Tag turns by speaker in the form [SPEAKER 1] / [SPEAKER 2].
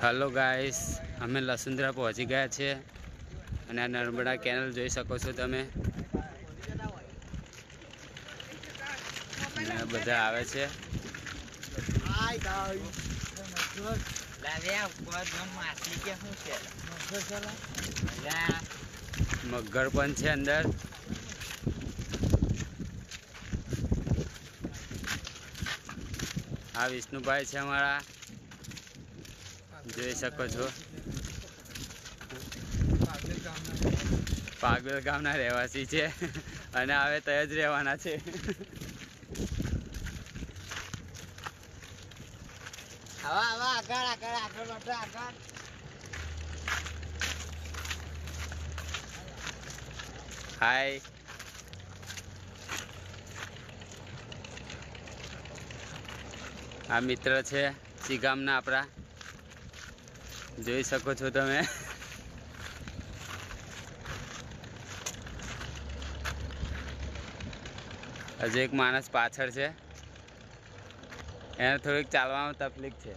[SPEAKER 1] Hello guys, અમે લસુંદરા પહોંચી ગયા છે અને આ નર્મદા કેનાલ જોઈ શકો છો તમે। બધા આવે છે। મગર પણ છે અંદર। આ વિષ્ણુભાઈ છે અમારા, જોઈ શકો છો। પાગવેલ ગામના રહેવાસી છે અને હવે ત્યાં જ રહેવાના છે। હાય, આ મિત્ર છે ચીગામના આપણા, જોઈ શકો છો તમે। હજુ એક માણસ પાછળ છે, એને થોડીક ચાલવામાં તકલીફ છે।